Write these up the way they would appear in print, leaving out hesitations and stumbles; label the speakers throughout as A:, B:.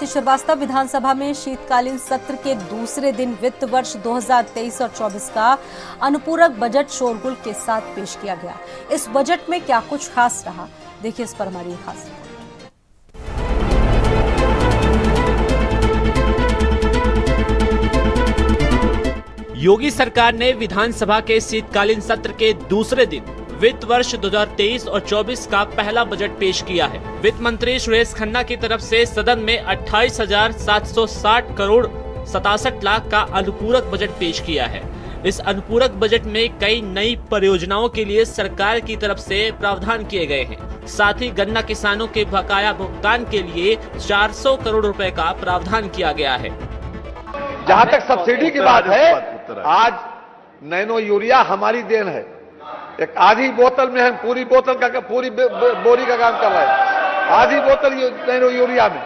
A: भारती श्रीवास्तव। विधानसभा में शीतकालीन सत्र के दूसरे दिन वित्त वर्ष 2023 और 24 का अनुपूरक बजट शोरगुल के साथ पेश किया गया। इस बजट में क्या कुछ खास रहा, देखिए इस पर हमारी खास रिपोर्ट।
B: योगी सरकार ने विधानसभा के शीतकालीन सत्र के दूसरे दिन वित्त वर्ष 2023 और 24 का पहला बजट पेश किया है। वित्त मंत्री सुरेश खन्ना की तरफ से सदन में 28,760 करोड़ 67 लाख का अनुपूरक बजट पेश किया है। इस अनुपूरक बजट में कई नई परियोजनाओं के लिए सरकार की तरफ से प्रावधान किए गए हैं। साथ ही गन्ना किसानों के बकाया भुगतान के लिए 400 करोड़ रुपए का प्रावधान किया गया है।
C: जहां तक सब्सिडी की बात है, आज नैनो यूरिया हमारी देन है। एक आधी बोतल में हम पूरी बोतल का पूरी बोरी का काम कर रहे हैं। आधी बोतल नैनो यूरिया में,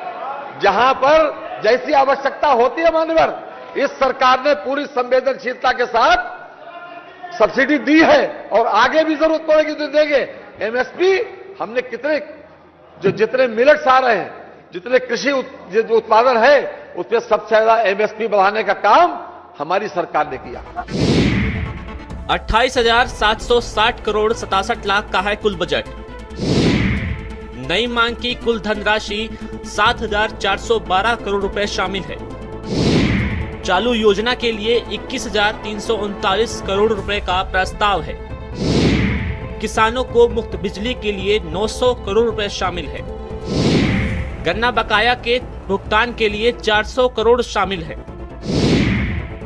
C: जहां पर जैसी आवश्यकता होती है मान्यवर, इस सरकार ने पूरी संवेदनशीलता के साथ सब्सिडी दी है और आगे भी जरूरत पड़ेगी तो देंगे। एमएसपी हमने जितने मिलेट्स आ रहे हैं, जितने कृषि उत्पादन है, उसमें सबसे ज्यादा एमएसपी बढ़ाने का काम हमारी सरकार ने किया।
B: 28,760 करोड़ 67 लाख का है कुल बजट। नई मांग की कुल धनराशि 7,412 करोड़ रुपए शामिल है। चालू योजना के लिए 21,339 करोड़ रुपए का प्रस्ताव है। किसानों को मुफ्त बिजली के लिए 900 करोड़ रुपए शामिल है। गन्ना बकाया के भुगतान के लिए 400 करोड़ शामिल है।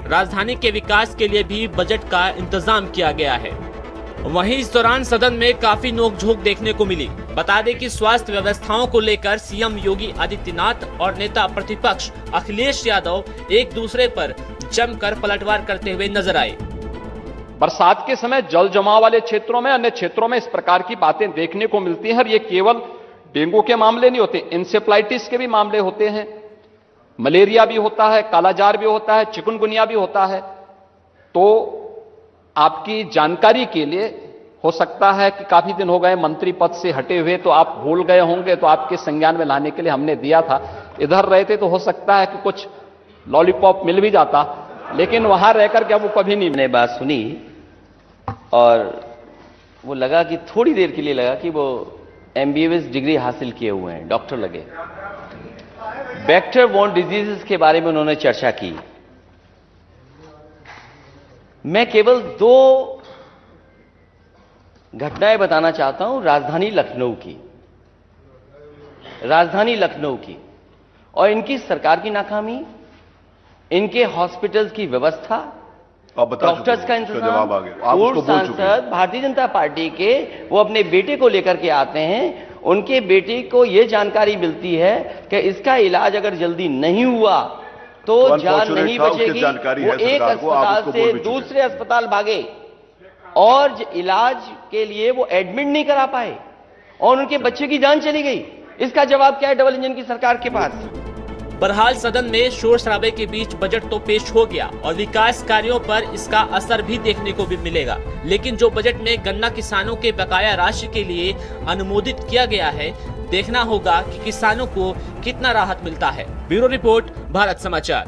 B: राजधानी के विकास के लिए भी बजट का इंतजाम किया गया है। वहीं इस दौरान सदन में काफी नोकझोंक देखने को मिली। बता दें कि स्वास्थ्य व्यवस्थाओं को लेकर सीएम योगी आदित्यनाथ और नेता प्रतिपक्ष अखिलेश यादव एक दूसरे पर जमकर पलटवार करते हुए नजर आए।
D: बरसात के समय जल जमाव वाले क्षेत्रों में, अन्य क्षेत्रों में इस प्रकार की बातें देखने को मिलती हैं। और ये केवल डेंगू के मामले नहीं होते, इंसेफ्लाइटिस के भी मामले होते हैं, मलेरिया भी होता है, कालाजार भी होता है, चिकनगुनिया भी होता है। तो आपकी जानकारी के लिए, हो सकता है कि काफी दिन हो गए मंत्री पद से हटे हुए, तो आप भूल गए होंगे, तो आपके संज्ञान में लाने के लिए हमने दिया था। इधर रहते तो हो सकता है कि कुछ लॉलीपॉप मिल भी जाता, लेकिन वहां रहकर के अब वो कभी नहीं।
E: मैंने बात सुनी और वो लगा कि थोड़ी देर के लिए लगा कि वो MBBS डिग्री हासिल किए हुए हैं, डॉक्टर लगे। वेक्टर बोर्न डिजीजेस के बारे में उन्होंने चर्चा की। मैं केवल 2 घटनाएं बताना चाहता हूं राजधानी लखनऊ की और इनकी सरकार की नाकामी, इनके हॉस्पिटल्स की व्यवस्था, डॉक्टर्स का इंतजाम। पूर्व सांसद भारतीय जनता पार्टी के वो अपने बेटे को लेकर के आते हैं, उनके बेटे को यह जानकारी मिलती है कि इसका इलाज अगर जल्दी नहीं हुआ तो जान नहीं बचेगी। वो एक अस्पताल से दूसरे अस्पताल भागे और इलाज के लिए वो एडमिट नहीं करा पाए और उनके बच्चे की जान चली गई। इसका जवाब क्या है डबल इंजन की सरकार के पास?
B: बहरहाल सदन में शोर शराबे के बीच बजट तो पेश हो गया और विकास कार्यों पर इसका असर भी देखने को भी मिलेगा। लेकिन जो बजट में गन्ना किसानों के बकाया राशि के लिए अनुमोदित किया गया है, देखना होगा कि किसानों को कितना राहत मिलता है। ब्यूरो रिपोर्ट, भारत समाचार।